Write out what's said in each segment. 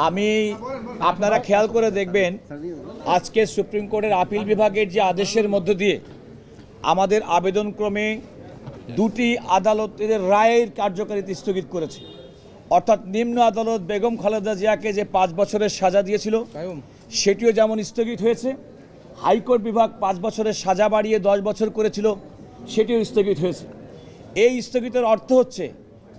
আমি আপনারা খেয়াল করে দেখবেন আজকে সুপ্রিম কোর্টের আপিল বিভাগের যে আদেশের মধ্য দিয়ে আমাদের আবেদনক্রমে দুটি আদালতের রায়ের কার্যকারিতা স্থগিত করেছে। অর্থাৎ নিম্ন আদালত বেগম খালেদা জিয়াকে যে 5 বছরের সাজা দিয়েছিল সেটিও যেমন স্থগিত হয়েছে, হাইকোর্ট বিভাগ 5 বছরের সাজা বাড়িয়ে 10 বছর করেছিল সেটিও স্থগিত হয়েছে। এই স্থগিতের অর্থ হচ্ছে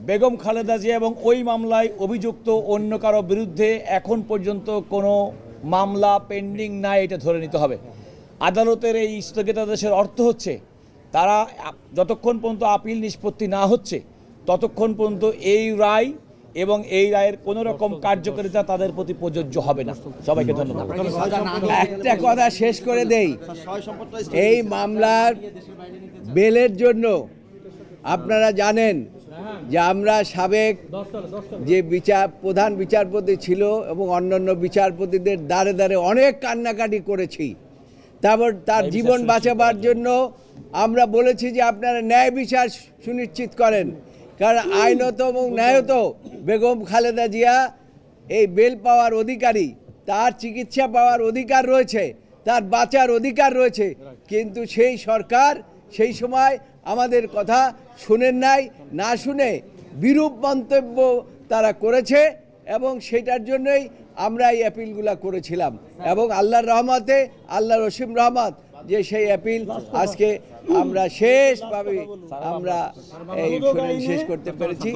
বেগম খালেদা জিয়া এবং ওই মামলায় অভিযুক্ত অন্য কারো বিরুদ্ধে এখন পর্যন্ত কোনো মামলা পেন্ডিং নাই, এটা ধরে নিতে হবে। আদালতের এই স্থগিতাদেশের অর্থ হচ্ছে তারা যতক্ষণ পর্যন্ত আপিল নিষ্পত্তি না হচ্ছে ততক্ষণ পর্যন্ত এই রায় এবং এই রায়ের কোনো রকম কার্যকারিতা তাদের প্রতি প্রযোজ্য হবে না। সবাইকে ধন্যবাদ। একটা কথা শেষ করে দেই, এই মামলার বেলের জন্য আপনারা জানেন যে আমরা সাবেক যে প্রধান বিচারপতি ছিল এবং অন্যান্য বিচারপতিদের দ্বারে দ্বারে অনেক কান্নাকাটি করেছি। তারপর তার জীবন বাঁচাবার জন্য আমরা বলেছি যে আপনারা ন্যায় বিচার সুনিশ্চিত করেন, কারণ আইনত এবং ন্যায়ত বেগম খালেদা জিয়া এই বেল পাওয়ার অধিকারী, তার চিকিৎসা পাওয়ার অধিকার রয়েছে, তার বাঁচার অধিকার রয়েছে। কিন্তু সেই সরকার সেই সময় আমাদের কথা শুনেন নাই, না শুনে বিরূপ মন্তব্য তারা করেছে এবং সেটার জন্যই আমরা এই অ্যাপিলগুলো করেছিলাম। এবং আল্লাহর রহমতে, আল্লাহর অসীম রহমত যে সেই অ্যাপিল আজকে আমরা শেষভাবে আমরা এই শুনানি শেষ করতে পেরেছি।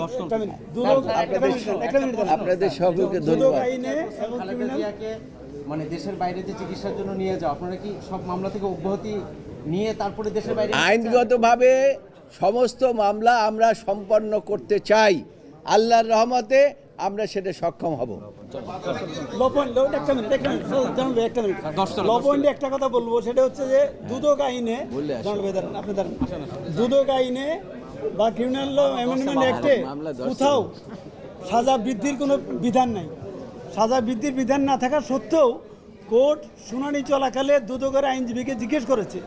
আপনাদের সকলকে ধন্যবাদ। মানে দেশের বাইরে যে চিকিৎসার জন্য নিয়ে যাও, আপনারা কি সব মামলা থেকে অব্যাহতি নিয়ে তারপরে দেশের বাইরে? আইনগতভাবে সমস্ত মামলা আমরা সম্পন্ন করতে চাই, আল্লাহর রহমতে আমরা সেটা সক্ষম হব। একটা কথা বলবো, সেটা হচ্ছে যে দুদক আইনে বা ক্রিমিনাল ল অ্যামেন্ডমেন্ট অ্যাক্টে কোথাও সাজা বৃদ্ধির কোনো বিধান নাই। সাজা বৃদ্ধির বিধান না থাকা সত্ত্বেও কোর্ট শুনানি চলাকালে দুদকের আইনজীবীকে জিজ্ঞেস করেছে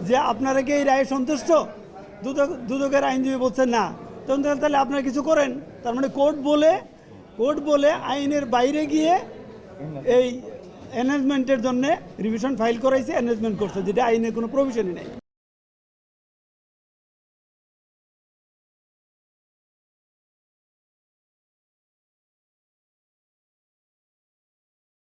যে আপনারা কি এই রায়ে সন্তুষ্ট? দুদকের আইনজীবী বলছে না। তখন তাহলে আপনারা কিছু করেন। তার মানে কোর্ট বলে আইনের বাইরে গিয়ে এই এনহেঞ্চমেন্টের জন্য রিভিশন ফাইল করাইছে, এনহেঞ্চমেন্ট করছে, যেটা আইনের কোনো প্রভিশনই নেই।